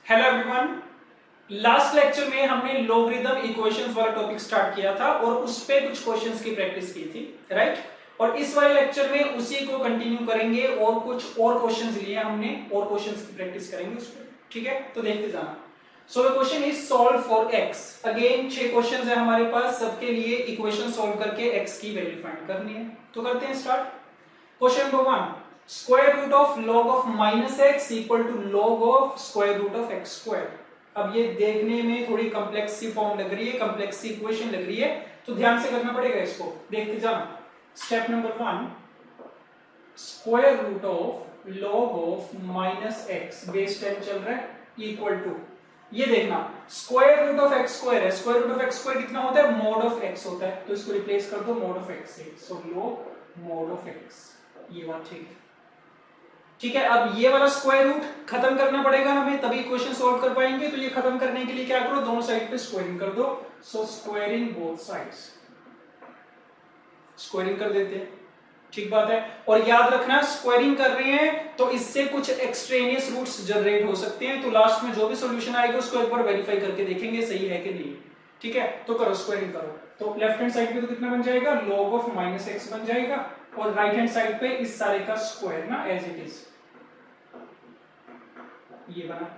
Hello everyone. Last lecture में हमने logarithm equations वाला टॉपिक स्टार्ट किया था और उस पे कुछ क्वेश्चंस की प्रैक्टिस की थी, राइट। और इस वाले लेक्चर में उसी को कंटिन्यू करेंगे और कुछ और क्वेश्चंस लिए हमने और क्वेश्चंस की प्रैक्टिस करेंगे उस पे, ठीक है। तो देखते जाना। So the question is solve for x। Again 6 questions है हमारे पास, सबके लिए इक्वेशन सॉल्व करके x की वैल्यू फाइंड करनी है। तो करते हैं start. Question number 1, square root of log of -x equal to log of square root of x स्क्वायर। अब ये देखने में थोड़ी कॉम्प्लेक्स सी फॉर्म लग रही है, कॉम्प्लेक्स सी इक्वेशन लग रही है, तो ध्यान से करना पड़ेगा इसको। देखते जाना। Step number 1, square root of log of -x base 10 चल रहा है इक्वल टू, ये देखना square root of x square है। Square root of x square कितना होता है? मॉड ऑफ x होता है, तो इसको रिप्लेस कर दो मॉड ऑफ x से। So log mod of x, ये बात ठीक है, ठीक है। अब ये वाला स्क्वायर रूट खत्म करना पड़ेगा हमें, तभी इक्वेशन सॉल्व कर पाएंगे। तो ये खत्म करने के लिए क्या करो, दोनों साइड पे स्क्वायरिंग कर दो। सो स्क्वायरिंग बोथ साइड्स, स्क्वायरिंग कर देते हैं, ठीक बात है। और याद रखना स्क्वायरिंग कर रहे हैं तो इससे कुछ एक्सट्रेनियस रूट्स जनरेट हो सकते हैं, तो लास्ट में जो भी सॉल्यूशन आएगा उसको एक बार वेरीफाई करके देखेंगे सही है कि नहीं, ठीक है। तो करो स्क्वायरिंग करो, तो लेफ्ट हैंड साइड पे तो कितना बन जाएगा, log ऑफ -x बन जाएगा, और राइट हैंड साइड पे इस सारे का स्क्वायर ना एज इट इज, ये बना।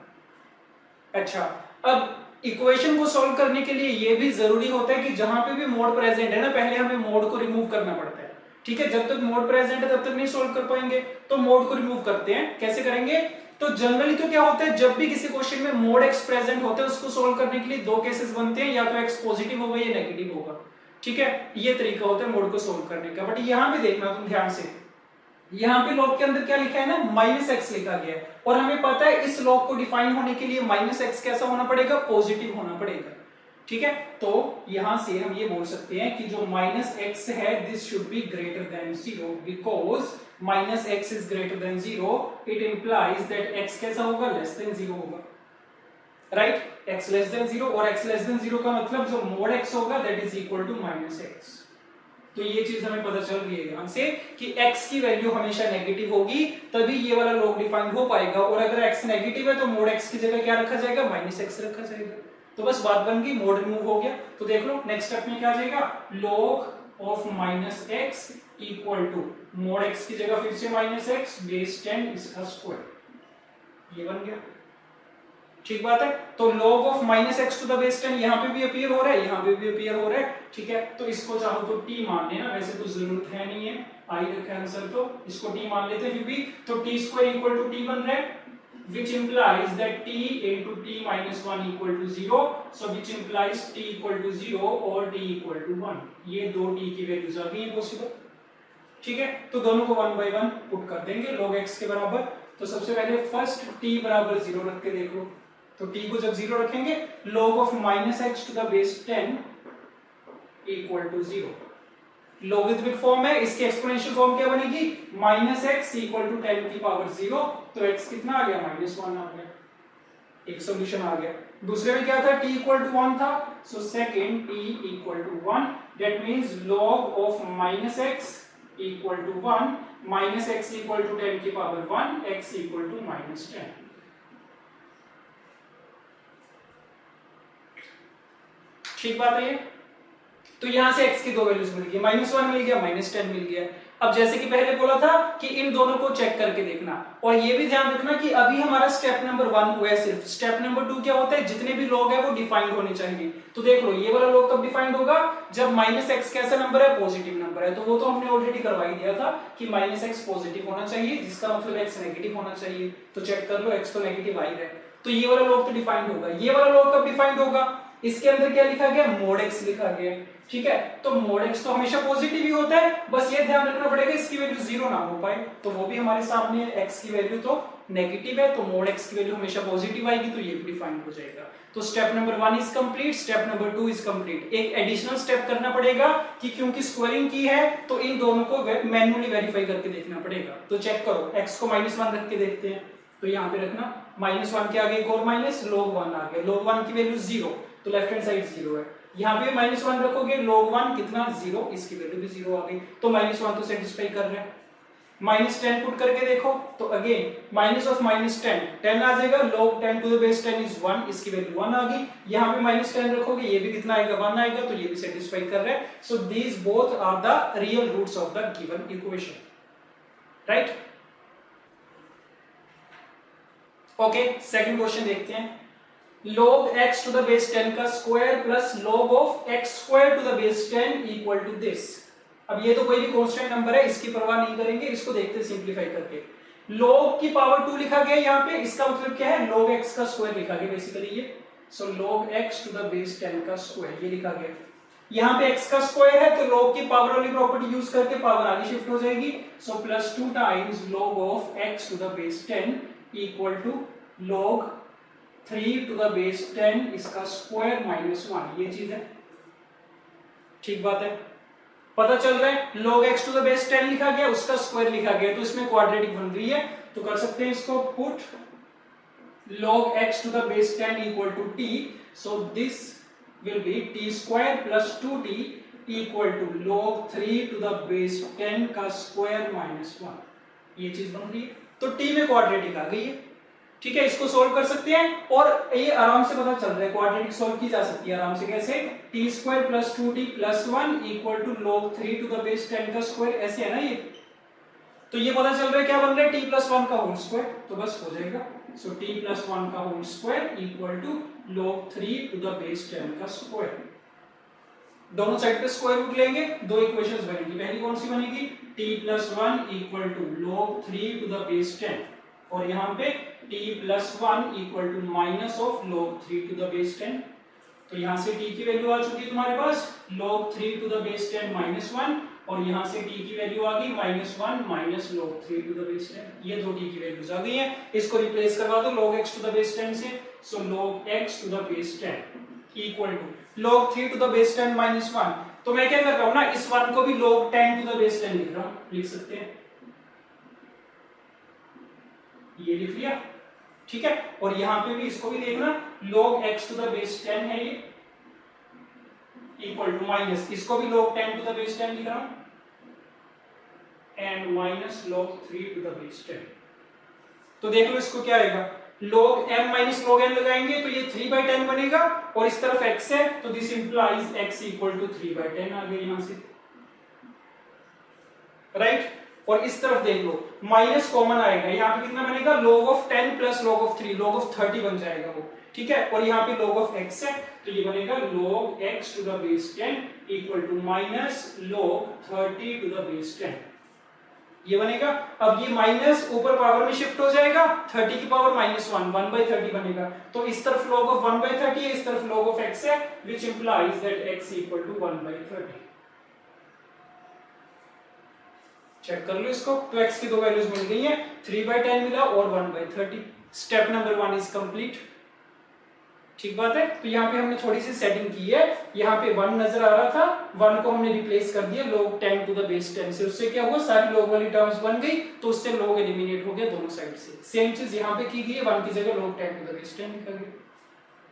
अच्छा, अब इक्वेशन को सॉल्व करने के लिए ये भी जरूरी होता है कि जहां पे भी मोड प्रेजेंट है ना, पहले हमें मोड को रिमूव करना पड़ता है, ठीक है। जब तक मोड प्रेजेंट है तब तक नहीं सॉल्व कर पाएंगे, तो मोड को रिमूव करते हैं। कैसे करेंगे? तो जनरली तो क्या होता है, जब भी किसी क्वेश्चन में मोड x प्रेजेंट होता है उसको सॉल्व करने के लिए दो केसेस बनते हैं, या तो x पॉजिटिव होगा या नेगेटिव होगा, ठीक है। ये तरीका होता है मोड को सॉल्व करने का। बट यहां पे देखना तुम ध्यान से, यहाँ पे लॉग के अंदर क्या लिखा है ना, -x लिखा गया है, और हमें पता है इस लॉग को डिफाइन होने के लिए -x कैसा होना पड़ेगा, पॉजिटिव होना पड़ेगा, ठीक है। तो यहां से हम ये बोल सकते हैं कि जो -x है this should be greater than 0, because -x is greater than 0, it implies that x कैसा होगा, लेस देन 0 होगा, राइट। x लेस देन 0, और x लेस देन 0 का मतलब जो मोड x होगा that is equal to -x। तो ये चीज हमें पता चल रही है यहां से कि x की वैल्यू हमेशा नेगेटिव होगी, तभी ये वाला लॉग डिफाइन हो पाएगा। और अगर x नेगेटिव है तो मोड x की जगह क्या रखा जाएगा, -x रखा जाएगा। तो बस बात बन गई, मोड रिमूव हो गया। तो देख लो नेक्स्ट स्टेप में क्या आ जाएगा, log of -x equal to mod x की जगह फिर से -x बेस 10 इसका स्क्वायर, ये बन गया, ठीक बात है। तो log of -x to the base 10 यहाँ पे भी अपीयर हो रहा है, यहाँ पे भी अपीयर हो रहा है, ठीक है। तो इसको चाहो तो t मान लेना, वैसे तो जरूरत है नहीं है, आई रखा है आंसर, तो इसको t मान लेते हैं फिर भी। तो t square equal to t बन रहा है, which implies that t into t minus 1 equal to 0, so which implies t equal to 0 और t equal to 1, ये दो t की वैल्यूज आ गई है पॉसिबल, ठीक है। तो दोनों को 1 by 1 पुट कर देंगे log x के बराबर। तो सबसे पहले फर्स्ट t बराबर 0 रख के देख लो, तो t को जब 0 रखेंगे log of -x to the base 10 equal to 0, logarithmic form है, इसकी एक्सपोनेंशियल फॉर्म क्या बनेगी, -x इक्वल टू 10 की पावर 0, तो x कितना आ गया, -1 आ गया, एक सॉल्यूशन आ गया। दूसरे में क्या था, t इक्वल टू 1 था, so second t equal to 1, that means log of -x equal to 1, -x equal to 10 की पावर 1, x इक्वल टू -10। ठीक बात है ये। तो यहां से x की दो वैल्यूज मिल गई, -1 मिल गया, -10 मिल गया। अब जैसे कि पहले बोला था कि इन दोनों को चेक करके देखना, और ये भी ध्यान रखना कि अभी हमारा स्टेप नंबर 1 हुआ है सिर्फ। स्टेप नंबर 2 क्या होता है, जितने भी लॉग है वो डिफाइंड होने चाहिए। तो देख लो ये वाला लॉग कब डिफाइंड होगा, जब -x कैसा नंबर है, पॉजिटिव नंबर है। तो वो तो हमने ऑलरेडी करवा ही दिया था कि -x पॉजिटिव होना चाहिए, जिसका मतलब x नेगेटिव होना चाहिए। तो चेक कर लो x तो नेगेटिव आ ही रहा है, तो ये वाला लॉग तो डिफाइंड होगा। ये वाला लॉग कब डिफाइंड होगा, इसके अंदर क्या लिखा गया, मोड x लिखा गया, ठीक है। तो मोड x तो हमेशा पॉजिटिव ही होता है, बस ये ध्यान रखना पड़ेगा इसकी वैल्यू 0 ना हो पाए। तो वो भी हमारे सामने x की वैल्यू तो नेगेटिव है, तो मोड x की वैल्यू हमेशा पॉजिटिव आएगी, तो ये भी डिफाइंड हो जाएगा। तो step number 1 is complete, step number 2 is complete. एक एडिशनल स्टेप करना पड़ेगा कि क्योंकि स्क्वायरिंग की है तो इन दोनों को मैन्युअली वेरीफाई करके देखना पड़ेगा। तो चेक करो, x को -1 रख के देखते हैं, तो यहाँ पे रखना -1 के आगे एक और माइनस, log 1 आ गया, log 1 की वैल्यू 0, तो लेफ्ट हैंड साइड 0 है। यहाँ पे -1 रखोगे, log 1 कितना 0, इसकी वैल्यू भी 0 आ गई, तो -1 तो सेटिस्फाई कर रहा है, -10 पुट करके देखो तो अगेन माइनस ऑफ -10 10 आ जाएगा, log 10 to the base 10 is 1, इसकी वैल्यू 1 आ गई। यहाँ पे -10 रखोगे, ये भी कितना आएगा 1 आएगा, तो ये भी सेटिस्फाई कर रहा है। So these both are the real roots of the given equation, right. Okay, second question देखते हैं। log x to the base 10 का square plus log of x square to the base 10 equal to this. अब ये तो कोई भी constant number है, इसकी परवाह नहीं करेंगे, इसको देखते हैं सिंपलीफाई करके। log की पावर 2 लिखा गया यहाँ पे, इसका मतलब क्या है, log x का स्क्वायर लिखा गया बेसिकली ये। So log x to the base 10 का स्क्वायर ये लिखा गया। यहाँ पे x का स्क्वायर है तो log की पावर वाली प्रॉपर्टी यूज करके पावर आगे शिफ्ट हो जाएगी। So plus 2 times log of x to the base 10 equal to log 3 to the base 10 इसका स्क्वायर -1, ये चीज है, ठीक बात है। पता चल रहा है log x to the base 10 लिखा गया, उसका स्क्वायर लिखा गया, तो इसमें क्वाड्रेटिक बन रही है, तो कर सकते हैं इसको put log x to the base 10 equal to t। So this will be t square plus 2t equal to log 3 to the base 10 का स्क्वायर -1, ये चीज बन रही है। तो t में क्वाड्रेटिक आ गई है, ठीक है। इसको सोल्व कर सकते हैं और ये आराम से पता चल रहा है क्वाड्रेटिक सोल्व की जा सकती है आराम से। कैसे, t square plus 2t plus 1 equal to log 3 to the base 10 का स्क्वायर, ऐसे है ना ये। तो ये पता चल रहा है क्या बन रहा है, t प्लस 1 का होल स्क्वायर, तो बस हो जाएगा। सो t प्लस 1 का whole square equal to log 3 to the base 10 का स्क्वायर। दोनों साइड पे स्क्वायर रूट लेंगे, दो इक्वेशंस बनेगी। पहली कौन सी बनेगी, t plus 1 equal to log 3 to the base 10, और यहाँ पे t plus 1 equal to minus of log 3 to the base 10। तो यहाँ से t की वैल्यू आ चुकी है तुम्हारे पास log 3 टू द बेस 10 -1, और यहाँ से t की वैल्यू आ गई -1 minus log 3 to the base 10। ये दो t की वैल्यूज आ गई हैं, इसको रिप्लेस करवा दो log x to the base 10 से। So log x to the base 10 equal to log 3 to the base 10 -1। तो मैं क्या कर रहा हूँ ना, इस 1 को भी log 10 टू द बेस 10 लिख रहा हूँ, लिख सकते हैं, ये लिख लिया, ठीक है। और यहां पे भी इसको भी देखना log x to the base 10 है ये, इक्वल टू माइनस, इसको भी log 10 टू द बेस 10 लिख रहा हूं, and minus log 3 to the base 10। तो देख लो इसको क्या आएगा, log m minus log n लगाएंगे तो ये 3/10 बनेगा, और इस तरफ x है तो this implies x equal to 3/10 आ गया यहां से, राइट। और इस तरफ देख लो माइनस कॉमन आएगा, यहाँ पे कितना बनेगा, log of 10 plus log of 3, log of 30 बन जाएगा वो, ठीक है। और यहाँ पे log ऑफ x है तो ये बनेगा log x to the base 10 equal to minus log 30 to the base 10, ये बनेगा। अब ये माइनस ऊपर पावर में शिफ्ट हो जाएगा, 30 की पावर -1 1/30 बनेगा। तो इस तरफ log ऑफ 1/30 है, इस तरफ log ऑफ x है, which implies that x equal to 1/30। Check कर लो इसको, तो x की दो वैल्यूज मिल गई हैं, 3/10 मिला और 1/30। स्टेप नंबर 1 इज कंप्लीट, ठीक बात है। तो यहाँ पे हमने थोड़ी सी सेटिंग की है, यहाँ पे 1 नजर आ रहा था, 1 को हमने रिप्लेस कर दिया log 10 टू द बेस 10 से, उससे क्या हुआ, सारी log वाली टर्म्स बन गई, तो उससे log एलिमिनेट हो गया दोनों साइड से। सेम चीज यहाँ पे की गई है, 1 की जगह log 10 टू द बेस 10 लिखा गया,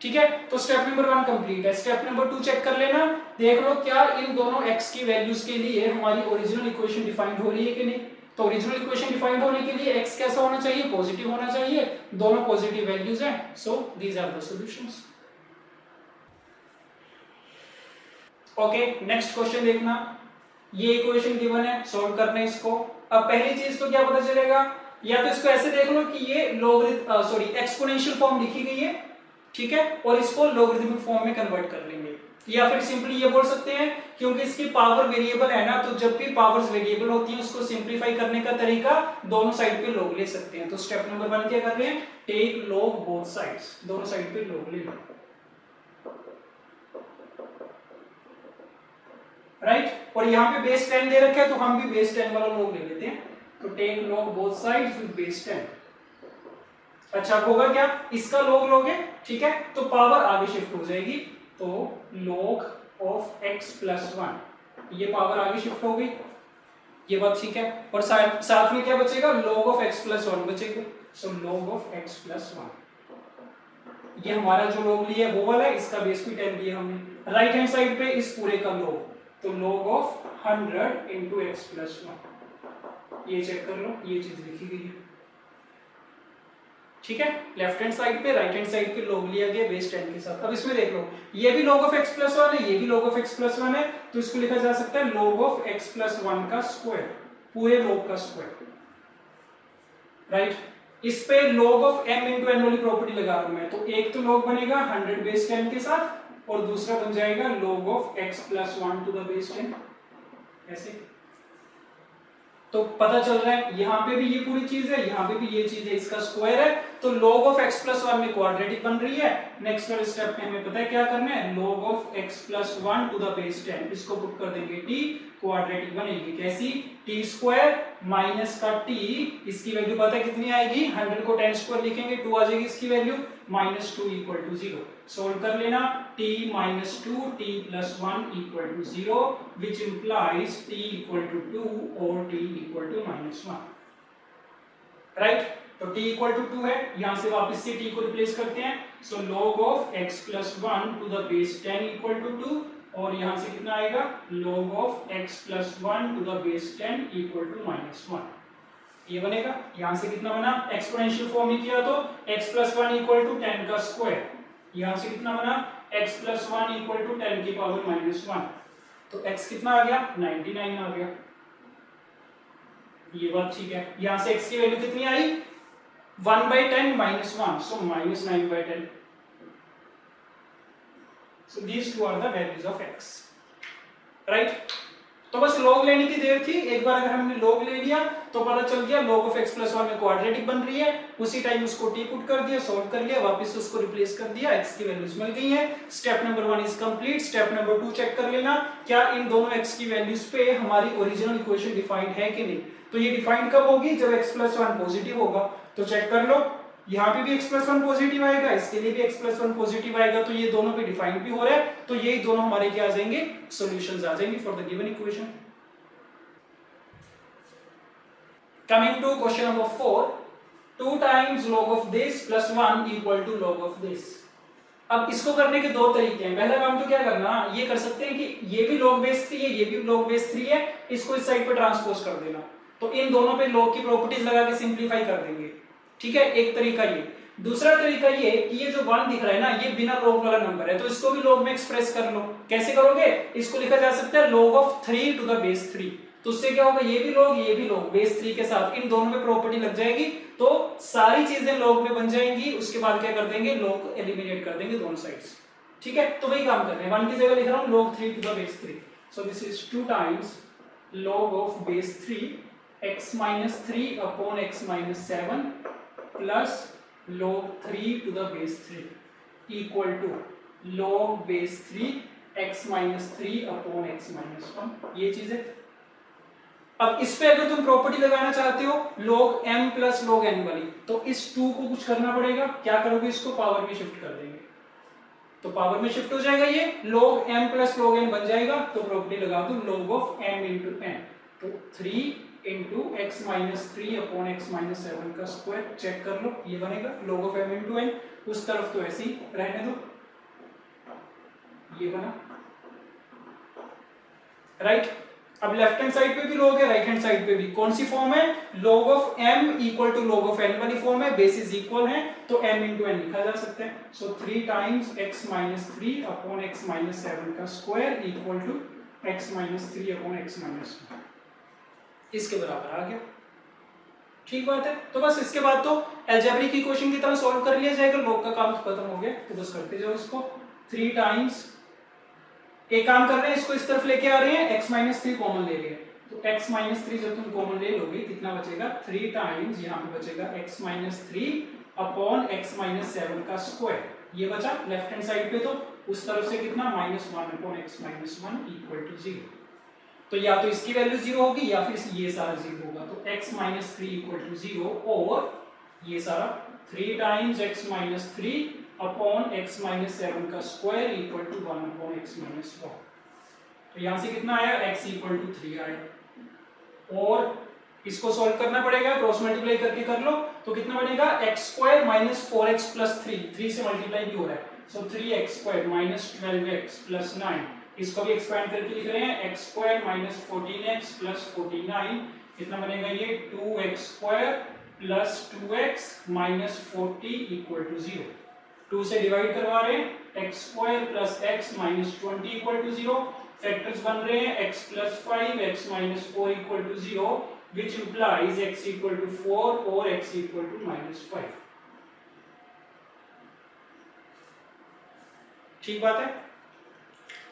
ठीक है। तो स्टेप नंबर 1 कंप्लीट है। स्टेप नंबर 2 चेक कर लेना, देख लो क्या इन दोनों x की वैल्यूज के लिए हमारी ओरिजिनल इक्वेशन डिफाइंड हो रही है कि नहीं। तो ओरिजिनल इक्वेशन डिफाइंड होने के लिए x कैसा होना चाहिए, पॉजिटिव होना चाहिए, दोनों पॉजिटिव वैल्यूज हैं। So these are the solutions. Okay, next question देखना, ये इक्वेशन गिवन है, सॉल्व करना है इसको। अब पहली चीज तो क्या पता चलेगा, या तो इसको ऐसे देख लो कि ये एक्सपोनेंशियल फॉर्म लिखी गई है, ठीक है, और इसको लॉगरिथमिक फॉर्म में कन्वर्ट कर लेंगे, या फिर सिंपली ये बोल सकते हैं क्योंकि इसकी पावर वेरिएबल है ना, तो जब भी पावर्स वेरिएबल होती हैं उसको सिंपलीफाई करने का तरीका दोनों साइड पे log ले सकते हैं। तो स्टेप नंबर 1 क्या कर रहे हैं, टेक log बोथ साइड्स, दोनों साइड पे log ले लो, राइट। और यहाँ पे बेस 10 दे रखा है तो हम भी बेस 10 वाला log ले लेते हैं। तो take log both sides with base 10। अच्छा होगा क्या, इसका log लोगे, ठीक है, तो पावर आगे शिफ्ट हो जाएगी, तो log ऑफ x प्लस 1, ये पावर आगे शिफ्ट हो गई, ये बात ठीक है। और साथ में क्या बचेगा, log ऑफ x प्लस 1 बचेगा। सो log ऑफ x प्लस 1, ये हमारा जो log लिया वो वाला है, इसका बेस भी 10 दिया हमने। राइट हैंड साइड पे इस पूरे का log, तो log of 100 into x plus 1, ये चेक कर लो, ये चीज लिखी गई है, ठीक है। लेफ्ट हैंड साइड पे राइट हैंड साइड पे log लिया गया बेस 10 के साथ। अब इसमें देख लो, ये भी log ऑफ x प्लस 1 है, ये भी log ऑफ x प्लस 1 है, तो इसको लिखा जा सकता है log ऑफ x प्लस 1 का स्क्वायर, पूरे log का स्क्वायर, राइट। इस पे log of m into n वाली प्रॉपर्टी लगा रहा हूं मैं, तो एक तो log बनेगा 100 बेस 10 के साथ और दूसरा बन जाएगा log of x plus 1 to the base 10, ऐसे। तो पता चल रहा है यहाँ पे भी ये पूरी चीज है, यहाँ पे भी ये चीज है, इसका स्क्वायर है, तो log ऑफ x प्लस 1 में क्वाड्रेटिक बन रही है। नेक्स्ट वाले स्टेप में हमें पता है क्या करना है, log of x plus 1 to the base 10, इसको पुट कर देंगे t, क्वाड्रेटिक बनेगी कैसी, t स्क्वायर माइनस का t, इसकी वैल्यू पता है कितनी आएगी, 100 को 10 स्क्वायर लिखेंगे 2 आ जाएगी इसकी वैल्यू, -2 इक्वल टू 0। सोल्व कर लेना, t minus 2 t plus 1 equal to 0, which implies t equal to 2 or t equal to -1, right? तो t equal to 2 है, यहां से वापस से t को रिप्लेस करते हैं, so log of x plus 1 to the base 10 equal to 2, और यहां से कितना आएगा, log of x plus 1 to the base 10 equal to -1, ये बनेगा। यहां से कितना बना, एक्सपोनेंशियल फॉर्म में किया तो x plus 1 equal to 10 का स्क्वायर, यहां से कितना बना, x plus 1 equal to 10 की पावर -1, तो x कितना आ गया, 99 आ गया, ये बात ठीक है। यहां से x की वैल्यू कितनी आई, 1/10 -1, so -9/10, so these two are the values of x, right? तो बस log लेने की देर थी, एक बार अगर हमने log ले लिया तो पता चल गया log ऑफ x प्लस 1 में क्वाड्रेटिक बन रही है, उसी टाइम उसको t पुट कर दिया, सॉल्व कर लिया, वापस उसको रिप्लेस कर दिया, x की वैल्यूज मिल गई हैं। Step number 1 is complete. Step number 2 check कर लेना क्या इन दोनों x की वैल्यूज पे हमारी ओरिजिनल इक्वेशन डिफाइंड है कि नहीं। तो ये डिफाइंड कब होगी, जब x प्लस 1 पॉजिटिव होगा। तो चेक कर लो, यहाँ पे भी x प्लस 1 पॉजिटिव आएगा, इसके लिए भी x प्लस 1 पॉजिटिव आएगा, तो ये दोनों पे डिफाइंड भी हो रहा है, तो यही दोनों हमारे क्या आ जाएंगे, सॉल्यूशंस आ जाएंगे for the given equation. Coming to question number 4, 2 times log of this plus 1 equal to log of this। अब इसको करने के दो तरीके हैं। पहला काम तो क्या करना, ये कर सकते हैं कि ये भी log base 3 है, ये भी log base 3 है, इसको इस साइड पे ट्रांसपोज कर देना, तो इन दोनों पे log की प्रॉपर्टीज लगा के सिंपलीफाई कर देंगे, ठीक है, एक तरीका ये। दूसरा तरीका ये कि ये जो 1 दिख रहा है ना, ये बिना log वाला नंबर है, तो इसको भी log में एक्सप्रेस कर लो। कैसे करोगे, इसको लिखा जा सकता है log of 3 to the base 3, तो उससे क्या होगा, ये भी log ये भी log बेस 3 के साथ इन दोनों में प्रॉपर्टी लग जाएगी, तो सारी चीजें log में बन जाएंगी। उसके बाद क्या कर देंगे, log एलिमिनेट कर देंगे दोनों साइड्स, ठीक है। तो वही काम कर रहे हैं, 1 की जगह लिख रहा हूं log 3 to the base 3, so this is 2 times log of base 3 x minus 3 upon x minus 7 plus log 3 to the base 3 equal to log base 3 x minus 3 upon x minus 1, ये चीज है। अब इस पे अगर तुम प्रॉपर्टी लगाना चाहते हो log m plus log n वाली, तो इस 2 को कुछ करना पड़ेगा, क्या करोगे, इसको पावर में शिफ्ट कर देंगे, तो पावर में शिफ्ट हो जाएगा, ये log m plus log n बन जाएगा। तो प्रॉपर्टी लगा दो log of m into n, तो 3 into x minus 3 upon x minus 7 का स्क्वायर, चेक कर लो, ये बनेगा log of m into n। उस तरफ तो ऐसे ही रहने दो, ये बना, राइट। अब लेफ्ट हैंड साइड पे भी log है, राइट हैंड साइड पे भी, कौन सी फॉर्म है, log of m equal to log of n वाली फॉर्म है, बेसिस इक्वल है, तो m इंटू n लिखा जा सकता है। So 3 times x minus 3 upon x minus 7 का square equal to x minus 3 upon x minus 1, इसके बराबर आ गया, ठीक बात है। तो बस इसके बाद तो अलजेब्रिक इक्वेशन की तरह सॉल्व कर लिया जाएगा, log का काम तो खत्म हो गया, तो बस करते जाओ इसको। 3 टाइम्स, एक काम कर रहे हैं, इसको इस तरफ लेके आ रहे हैं, x माइनस 3 कॉमन ले लिए, तो x माइनस 3 जब तुम कॉमन ले लोगे कितना बचेगा, 3 टाइम्स यहाँ पे बचेगा x minus 3 upon x minus 7 का स्क्वायर, ये बचा लेफ्ट हैंड साइड पे, तो उस तरफ से कितना, -1 upon x minus 1 equal to 0। तो या तो इसकी वैल्यू 0 होगी या फिर ये सारा 0 होगा, तो x माइनस 3 इक्वल टू 0, और ये सारा 3 times x minus 3 upon x minus 7 का square equal to 1 upon x minus 1। तो यहां से कितना आया, x इक्वल टू 3 आया, और इसको सॉल्व करना पड़ेगा, क्रॉस मल्टीप्लाई करके कर लो, तो कितना बनेगा, x square minus 4x plus 3 से मल्टीप्लाई भी हो रहा है, सो 3x square minus 12x plus 9, इसको भी एक्सपेंड करके लिख रहे हैं, x square minus 14x plus 49 कितना बनेगा ये 2x² plus 2x minus 40 equal to 0। 2 से डिवाइड करवा रहे हैं, x² plus x minus 20 equal to 0। Factors बन रहे हैं x plus 5 x minus 4 equal to 0 which implies x equal to 4 or x equal to minus 5। ठीक बात है।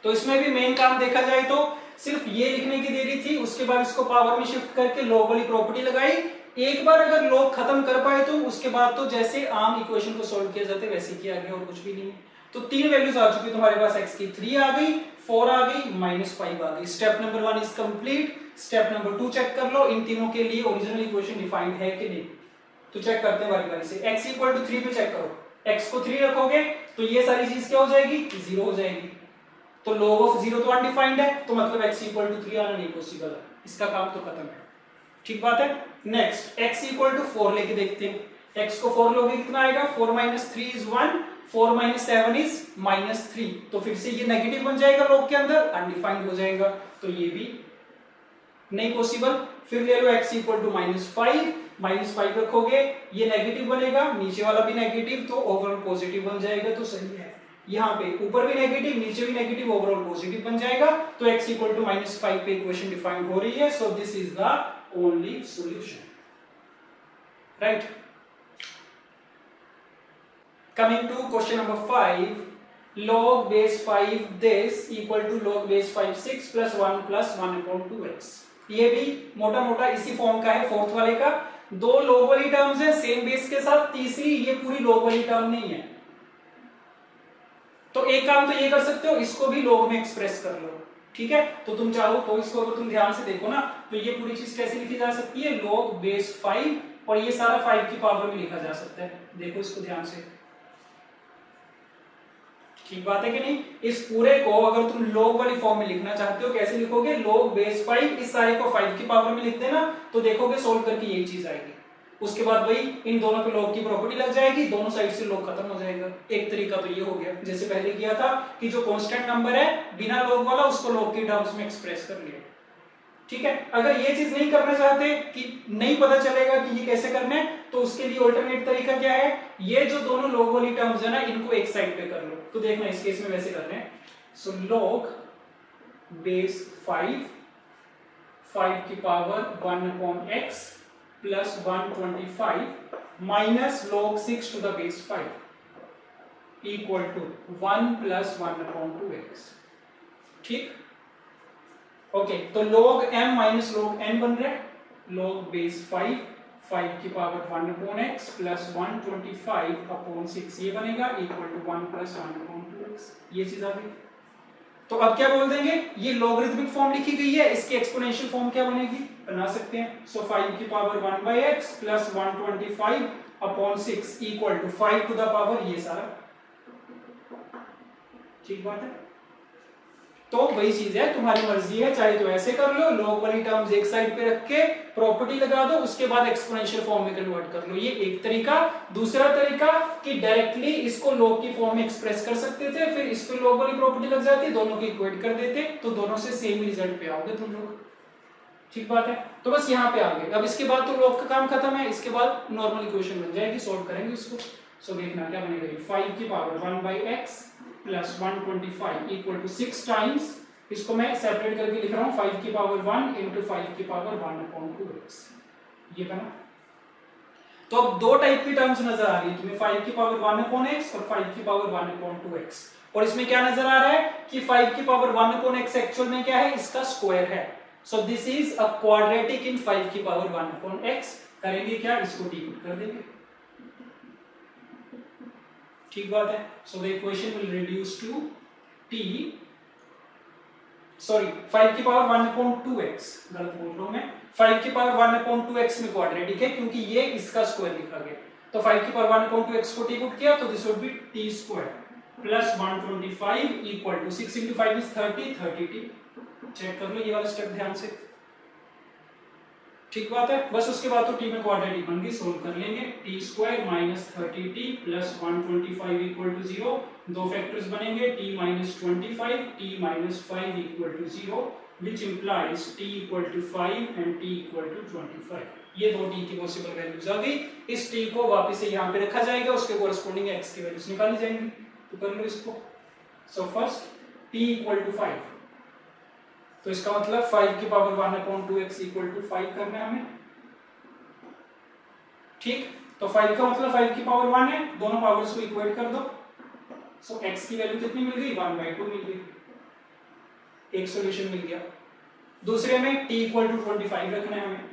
तो इसमें भी मेन काम देखा जाए तो सिर्फ ये लिखने की देरी थी, उसके बाद इसको पावर में शिफ्ट करके लॉग वाली प्रॉपर्टी लगाई। एक बार अगर लॉग खत्म कर पाए तो उसके बाद तो जैसे आम इक्वेशन को सॉल्व किया जाता है वैसे किया गया और कुछ भी नहीं है। तो 3 वैल्यूज आ चुकी तुम्हारे पास, x की 3 आ गई, 4 आ गई, -5 आ गई। Step number 1 is complete. Step number 2 check कर लो इन तीनों के लिए ओरिजिनल इक्वेशन डिफाइंड है कि नहीं। तो चेक करते हैं बारी बारी से। x इक्वल टू 3 पे चेक करो, x को 3 रखोगे तो ये सारी चीज क्या हो जाएगी, 0 हो जाएगी। तो log ऑफ 0 तो अनडिफाइंड है, तो मतलब x इक्वल टू 3 आना नहीं पॉसिबल है, इसका काम तो खत्म है। ठीक बात है। नेक्स्ट x इक्वल टू 4 लेके देखते हैं। x को 4 लोगे कितना आएगा, 4 माइनस 3 इज 1, 4 माइनस 7 इज -3। तो फिर से ये नेगेटिव बन जाएगा log के अंदर, अनडिफाइंड हो जाएगा, तो ये भी नहीं पॉसिबल। फिर ले लो x इक्वल टू -5 रखोगे, ये नेगेटिव बनेगा, नीचे वाला भी नेगेटिव, तो ओवरऑल पॉजिटिव बन जाएगा, तो सही है। यहाँ पे ऊपर भी नेगेटिव नीचे भी नेगेटिव, ओवरऑल पॉजिटिव बन जाएगा, तो x इक्वल टू -5 पे इक्वेशन डिफाइंड हो रही है। So this is the only solution, right. Coming to question number 5, log base 5 this equal to log base 5 6 plus 1 plus 1 upon 2x। ये भी मोटा मोटा इसी फॉर्म का है, फोर्थ वाले का। 2 log वाली टर्म्स है सेम बेस के साथ, तीसरी ये पूरी log वाली टर्म नहीं है। तो एक काम तो ये कर सकते हो, इसको भी log में एक्सप्रेस कर लो, ठीक है। तो तुम चाहो तो इसको अगर तुम ध्यान से देखो ना, तो ये पूरी चीज कैसे लिखी जा सकती है, log base 5, और ये सारा 5 की पावर में लिखा जा सकता है। देखो इसको ध्यान से, ठीक बात है कि नहीं। इस पूरे को अगर तुम log वाली फॉर्म में लिखना चाहते हो, कैसे लिखोगे, log base 5, इस सारे को 5 की पावर में लिख देना, तो देखोगे सोल्व करके यही चीज आएगी। उसके बाद वही इन दोनों पे log की प्रॉपर्टी लग जाएगी, दोनों साइड से log खत्म हो जाएगा। एक तरीका तो ये हो गया, जैसे पहले किया था कि जो कांस्टेंट नंबर है बिना log वाला, उसको log की टर्म्स में एक्सप्रेस कर लिया, ठीक है। अगर ये चीज नहीं करना चाहते कि नहीं पता चलेगा कि ये कैसे करना है, तो उसके लिए अल्टरनेट तरीका क्या है, ये जो दोनों log वाली टर्म्स है ना, इनको एक साइड पे कर लो। तो देखना इस केस में वैसे कर रहे हैं। सो log base 5 की power 1 upon x plus 125 minus log 6 to the base 5 equal to 1 plus 1 upon 2x। ठीक, ओके। तो log m minus log n बन रहा है, log base 5 की power 1 upon x plus 125 upon 6 ये बनेगा equal to 1 plus 1 upon 2x। ये चीज आ गई। तो अब क्या बोल देंगे, ये लॉगरिथमिक फॉर्म लिखी गई है, इसकी एक्सपोनेंशियल फॉर्म क्या बनेगी, बना सकते हैं। सो 5 की power 1/x plus 125 upon 6 equal to 5 to the power ये सारा, ठीक बात है। तो वही चीज है, तुम्हारी मर्जी है, चाहे तो ऐसे कर लो, log वाली टर्म्स एक साइड पे रख के प्रॉपर्टी लगा दो, उसके बाद एक्सपोनेंशियल फॉर्म में कन्वर्ट कर लो, ये एक तरीका। दूसरा तरीका कि डायरेक्टली इसको log की फॉर्म में एक्सप्रेस कर सकते थे, फिर इस पे log वाली प्रॉपर्टी लग जाती, दोनों को इक्वेट कर देते, तो दोनों से सेम रिजल्ट पे आओगे तुम लोग, ठीक बात है। तो बस यहाँ पे आ गए। अब इसके बाद तो log का काम खत्म है, इसके बाद नॉर्मल इक्वेशन बन जाएगी, सोल्व करेंगे इसको। सो देखना क्या बनेगा, 5 की power 1/x plus 125 equal to 6 times, इसको मैं सेपरेट करके लिख रहा हूँ, 5 की पावर 1 इंटू 5 की पावर 1 अपॉन 2x, ये बना। तो अब दो टाइप की टर्म्स नजर आ रही है तुम्हें, 5 की पावर 1 अपॉन x और 5 की पावर 1 अपॉन 2x। और इसमें क्या नजर आ रहा है कि 5 की पावर 1 अपॉन x एक्चुअल में क्या है, इसका स्क्वायर है। So this is a quadratic in 5 की पावर 1 अपॉन x। करेंगे क्या, इसको डिवाइड कर देंगे, ठीक बात है। So the equation will reduce to t, sorry 5 की पावर 1 अपॉन 2x, गलत बोल रहा हूं मैं, 5 की पावर 1 अपॉन 2x में क्वाड्रेटिक है क्योंकि ये इसका स्क्वायर लिखा गया। तो 5 की पावर 1 अपॉन 2x को टी पुट किया, तो this would be t square plus 125 equal to 6 into 5 is 30t। Check कर लो ये वाला स्टेप ध्यान से, ठीक बात है। बस उसके बाद तो t में क्वाड्रेटिक बन गई, सोल्व कर लेंगे। t square minus 30t plus 125 equal to 0, दो फैक्टर्स बनेंगे, t minus 25 t minus 5 equal to 0, which implies t equal to 5 and t equal to 25. ये दो t की पॉसिबल वैल्यूज आ गई। इस t को वापस से यहाँ पे रखा जाएगा, उसके कोरस्पोंडिंग x की वैल्यूज निकाली जाएंगी। तो कर लो इसको। So first t equal to 5, तो इसका मतलब 5 की पावर 1/2x इक्वल टू 5 करना है हमें। ठीक, तो 5 का मतलब 5 की पावर 1 है, दोनों पावर्स को इक्वेट कर दो। सो x की वैल्यू कितनी मिल गई? 1/2 मिल गई। एक सॉल्यूशन मिल गया। दूसरे में t इक्वल टू 25 रखना है हमें।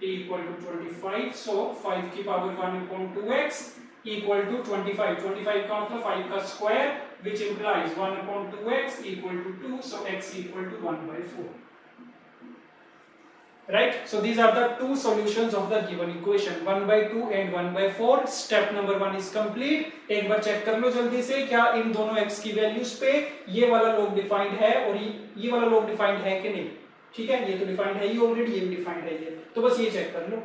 t इक्वल टू 25, सो 5 की पावर 1/2x इक्वल टू 25। 25 का मतलब 5 का square, which implies 1/2x equal to 2, so x equal to 1/4. Right? So these are the two solutions of the given equation, 1/2 and 1/4. Step number 1 is complete. एक बार check कर लो जल्दी से, क्या इन दोनों x की वैल्यूज पे ये वाला लॉग डिफाइंड है और ये वाला लॉग डिफाइंड है कि नहीं। ठीक है, ये तो डिफाइंड है ही ऑलरेडी, ये भी डिफाइंड है ये, तो बस ये चेक कर लो।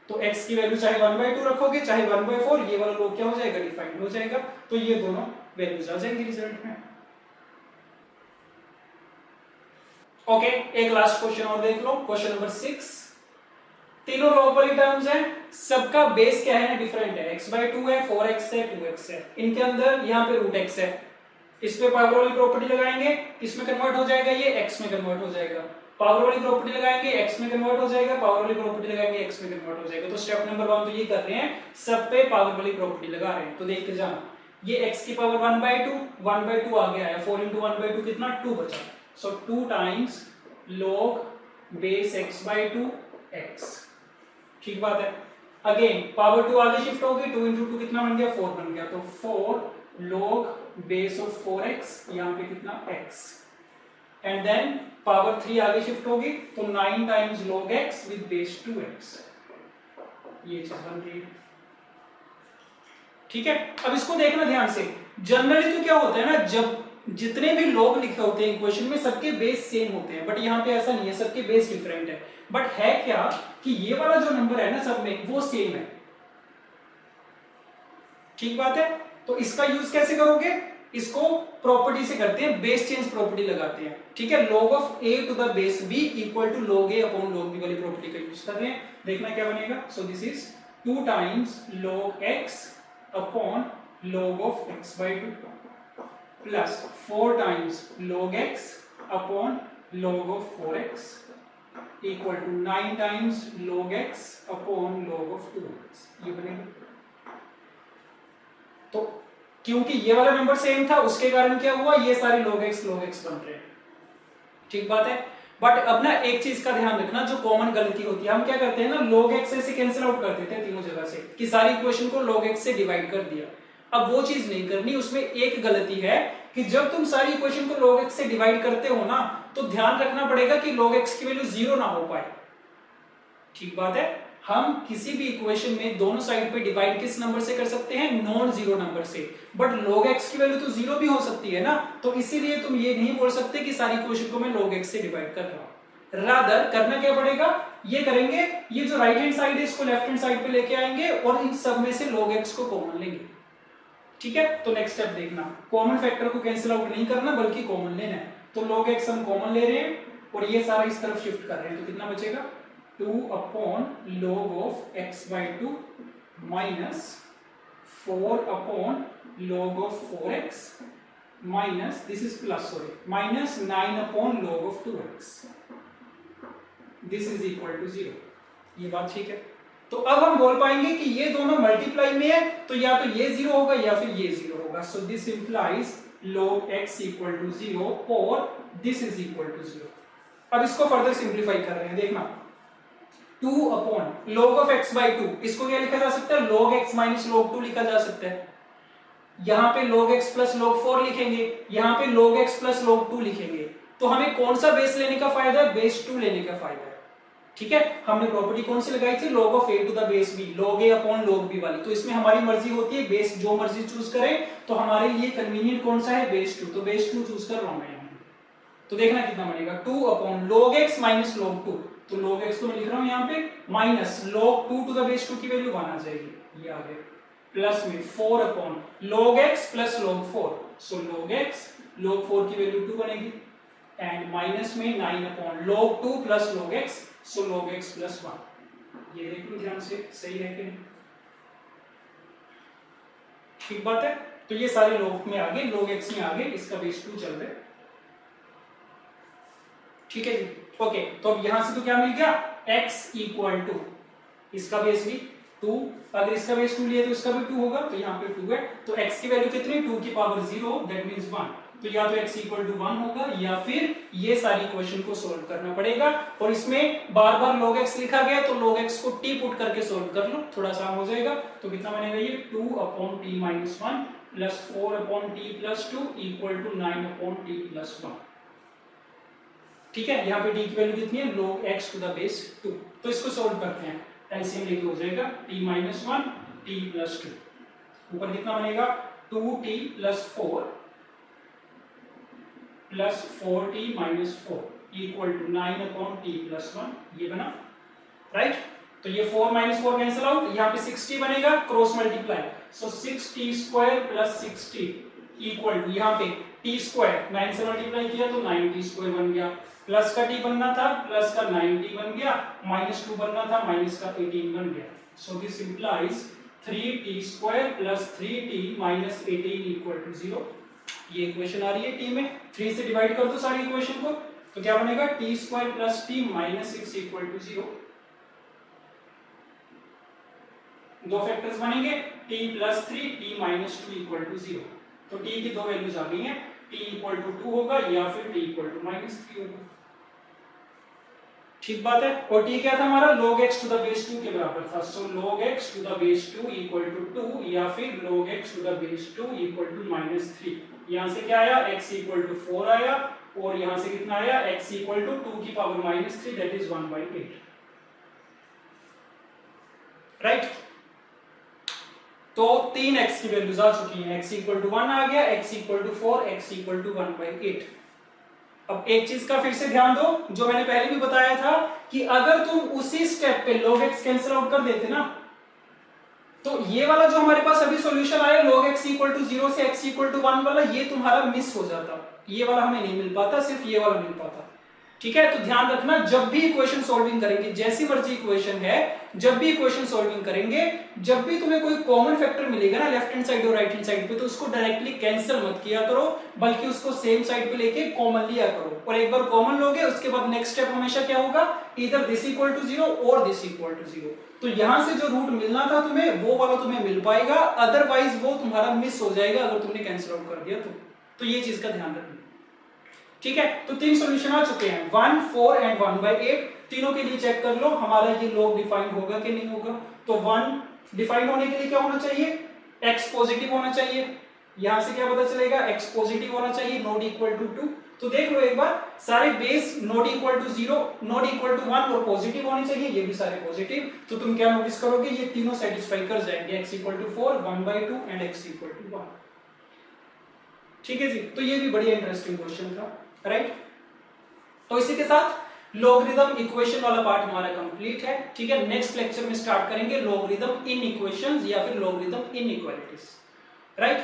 तो x की वैल्यू चाहे 1/2 रखोगे चाहे 1/4, ये वाला लॉग क्या हो जाएगा? डिफाइंड हो जाएगा। तो ये दोनों वैल्यूज आ जाएंगी रिजल्ट में। ओके, एक लास्ट क्वेश्चन और देख लो, क्वेश्चन नंबर 6। तीनों लॉग वाली टर्म्स हैं, सबका बेस क्या है ना? डिफरेंट है। x/2 है, 4x है, 2x है। इनके अंदर यहाँ पे √x है। इस पे पावर वाली प्रॉपर्टी लगाएंगे, इसमें कन्वर्ट हो जाएगा, ये x में कन्वर्ट हो जाएगा। पावर वाली प्रॉपर्टी लगाएंगे, x में कन्वर्ट हो जाएगा। पावर वाली प्रॉपर्टी लगाएंगे, x में कन्वर्ट हो जाएगा। तो स्टेप नंबर 1 तो ये कर रहे हैं, सब पे पावर वाली प्रॉपर्टी लगा रहे हैं। तो देख के जाना, ये x की पावर 1/2 आगे आया, 4 × 1/2 कितना? 2 बचा। सो 2 times log base x/2 x। ठीक बात है। अगेन पावर 2 आगे शिफ्ट होगी, 2 × 2 कितना बन गया? 4 बन गया। तो 4 log बेस ऑफ 4x, यहाँ पे कितना? x। एंड देन पावर 3 आगे शिफ्ट होगी, तो 9 times log x with base 2x। ये चीज बन रही है। ठीक है, अब इसको देखना ध्यान से। जनरली तो क्या होता है ना, जब जितने भी लॉग लिखे होते हैं इक्वेशन में, सबके बेस सेम होते हैं, बट यहाँ पे ऐसा नहीं है, सबके बेस डिफरेंट है। बट है क्या कि ये वाला जो नंबर है ना सब में, वो सेम है। ठीक बात है। तो इसका यूज कैसे करोगे? इसको प्रॉपर्टी से करते हैं, बेस चेंज प्रॉपर्टी लगाते हैं। ठीक है, log of a to the base b equal to log a upon log b वाली प्रॉपर्टी का यूज कर रहे हैं। देखना क्या बनेगा। So this is 2 times log x upon log of x/2 plus 4 times log x upon log of 4x equal to 9 times log x upon log of 2x। ये बनेगा। तो क्योंकि ये वाला नंबर सेम था, उसके कारण क्या हुआ, ये सारे log x बन रहे हैं। ठीक बात है। बट अब ना एक चीज का ध्यान रखना, जो कॉमन गलती होती है, हम क्या करते हैं ना, log x से कैंसिल आउट कर देते हैं तीनों जगह से, कि सारी इक्वेशन को log x से डिवाइड कर दिया। अब वो चीज नहीं करनी। उसमें एक गलती है कि जब तुम सारी इक्वेशन को log x से डिवाइड करते हो ना, तो ध्यान रखना पड़ेगा कि log x की वैल्यू 0 ना हो पाए। ठीक बात है। हम किसी भी इक्वेशन में दोनों साइड पे डिवाइड किस नंबर से कर सकते हैं? नॉन जीरो नंबर से। बट log x की वैल्यू तो 0 भी हो सकती है ना, तो इसीलिए तुम ये नहीं बोल सकते कि सारी इक्वेशन को मैं log x से डिवाइड कर रहा हूं। रादर करना क्या पड़ेगा, ये करेंगे, ये जो राइट हैंड साइड है इसको लेफ्ट हैंड साइड पे लेके आएंगे और इन सब में से log x को कॉमन लेंगे। ठीक है, तो नेक्स्ट स्टेप देखना, कॉमन फैक्टर को कैंसिल आउट नहीं करना बल्कि कॉमन लेना है। तो log x हम कॉमन ले रहे हैं और ये सारा इस तरफ शिफ्ट कर रहे हैं, तो कितना बचेगा? 2 upon log of x/2 minus 4 upon log of 4x minus, this is plus, sorry, minus 9 upon log of 2x। This is equal to 0। ये बात ठीक है। तो अब हम बोल पाएंगे कि ये दोनों मल्टीप्लाई में है, तो या तो ये 0 होगा या फिर ये 0 होगा। So this implies log x equal to 0 और दिस इज इक्वल टू 0। अब इसको फर्दर सिंप्लीफाई कर रहे हैं, देखना, 2 अपॉन log of x/2, इसको क्या लिखा जा सकता है? log x माइनस log 2 लिखा जा सकता है। यहाँ पे log x प्लस log 4 लिखेंगे, यहाँ पे log x प्लस log 2 लिखेंगे। तो हमें कौन सा बेस लेने का फायदा है? बेस 2 लेने का फायदा है। ठीक है, हमने प्रॉपर्टी कौन सी लगाई थी? log of a to the base b, log a upon log b वाली। तो इसमें हमारी मर्जी होती है, बेस जो मर्जी चूज करें। तो हमारे लिए कन्वीनियंट कौन सा है? बेस 2। तो बेस 2 चूज कर रहा हूं मैं। तो देखना कितना बनेगा, 2 upon log x minus log 2। तो log x तो मैं लिख रहा हूं यहाँ पे, minus log 2 to the base 2 की वैल्यू 1 आ जाएगी, ये आ गया, प्लस में 4 upon log x plus log 4। सो log x log 4 की वैल्यू 2 बनेगी, एंड माइनस में 9 upon log 2 plus log x, सो log x प्लस 1। ये देख लो ध्यान से, सही है कि नहीं? ठीक बात है। तो ये सारे log में आगे, log x में आगे, इसका बेस 2 चल रहे, ठीक है जी। ओके, तो अब यहां से तो क्या मिल गया, x इक्वल टू इसका बेस भी 2, अगर इसका बेस 2 लिया तो इसका भी 2 होगा, तो यहाँ पे 2 है, तो x की वैल्यू कितनी, 2 की पावर 0, दैट मींस 1। तो या तो x इक्वल टू 1 होगा या फिर ये सारी इक्वेशन को सोल्व करना पड़ेगा। और इसमें बार बार log x लिखा गया तो log x को t पुट करके सोल्व कर लो, थोड़ा सा हो जाएगा। तो कितना बनेगा ये 2 upon t minus 1 plus 4 upon t plus 2 equal to 9 upon t plus 1। ठीक है, यहाँ पे t की वैल्यू कितनी है, log x to the base 2। तो इसको सोल्व करते हैं, एलसीएम लेके हो जाएगा t माइनस 1 t प्लस 2, ऊपर कितना बनेगा 2t plus 4 plus 4t minus 4 equal to 9 upon t plus 1, ये बना राइट। तो ये 4 माइनस 4 कैंसिल आउट, यहाँ पे 60 बनेगा, cross multiply, so 6t square plus 6t equal to यहाँ पे t स्क्वायर 9 से मल्टीप्लाई किया तो 9t स्क्वायर बन गया, प्लस का t बनना था, प्लस का 9t बन गया, माइनस 2 बनना था, माइनस का 18 बन गया। So this implies 3t square plus 3t minus 18 equal to 0। ये इक्वेशन आ रही है t में, 3 से डिवाइड कर दो सारी इक्वेशन को, तो क्या बनेगा t square plus t minus 6 equal to 0। दो फैक्टर्स बनेंगे, t plus 3 t minus 2 equal to 0। तो t की दो वैल्यूज आ गई हैं, t इक्वल टू 2 होगा या फिर t इक्वल टू माइनस 3 होगा। ठीक बात है। और t क्या था हमारा, log x to the base 2 के बराबर था, so log x to the base 2 equal to 2 या फिर log x to the base 2 equal to minus 3। यहां से क्या आया, x इक्वल टू 4 आया, और यहां से कितना आया, x इक्वल टू 2 की power minus 3, that is 1/8 right. तो 3x की वैल्यूज आ चुकी हैं, x इक्वल टू 1 आ गया, x equal to 4, x equal to 1/8। अब एक चीज का फिर से ध्यान दो, जो मैंने पहले भी बताया था कि अगर तुम उसी स्टेप पे log x कैंसिल आउट कर देते ना, तो ये वाला जो हमारे पास अभी सॉल्यूशन आया log x इक्वल टू 0 से x इक्वल टू 1 वाला, ये तुम्हारा मिस हो जाता, ये वाला हमें नहीं मिल पाता, सिर्फ ये वाला मिल पाता। ठीक है, तो ध्यान रखना, जब भी इक्वेशन सॉल्विंग करेंगे, जैसी मर्जी इक्वेशन है, जब भी इक्वेशन सॉल्विंग करेंगे, जब भी तुम्हें कोई कॉमन फैक्टर मिलेगा ना लेफ्ट हैंड साइड और राइट हैंड साइड पे, तो उसको डायरेक्टली कैंसिल मत किया करो, बल्कि उसको सेम साइड पे लेके कॉमन लिया करो। और एक बार कॉमन लोगे, उसके बाद नेक्स्ट स्टेप हमेशा क्या होगा, इधर दिस इक्वल टू 0 और दिस इक्वल टू 0। तो यहां से जो रूट मिलना था तुम्हें, वो वाला तुम्हें मिल पाएगा, अदरवाइज वो तुम्हारा मिस हो जाएगा अगर तुमने कैंसिल आउट कर दिया तो ये चीज का ध्यान रखना। ठीक है, तो 3 सॉल्यूशन आ चुके हैं, 1, 4 एंड 1/8। तीनों के लिए चेक कर लो हमारा ये log डिफाइन होगा कि नहीं होगा। तो 1 डिफाइन होने के लिए क्या होना चाहिए, x पॉजिटिव होना चाहिए। यहां से क्या पता चलेगा, x पॉजिटिव होना चाहिए, नॉट इक्वल टू 2। तो देख लो एक बार, सारे base not equal to 0, not equal to 1 और पॉजिटिव होने चाहिए, ये भी सारे पॉजिटिव। तो तुम क्या नोटिस करोगे, ये तीनों सेटिस्फाई कर जाएंगे, x equal to 4, 1/2 and x equal to 1। ठीक है जी, तो ये भी बड़ी इंटरेस्टिंग क्वेश्चन था राइट। तो इसी के साथ लॉगरिथम इक्वेशन वाला पार्ट हमारा कंप्लीट है। ठीक है, नेक्स्ट लेक्चर में स्टार्ट करेंगे लॉगरिथम इन इक्वेशंस या फिर लॉगरिथम इन इक्वालिटीज राइट।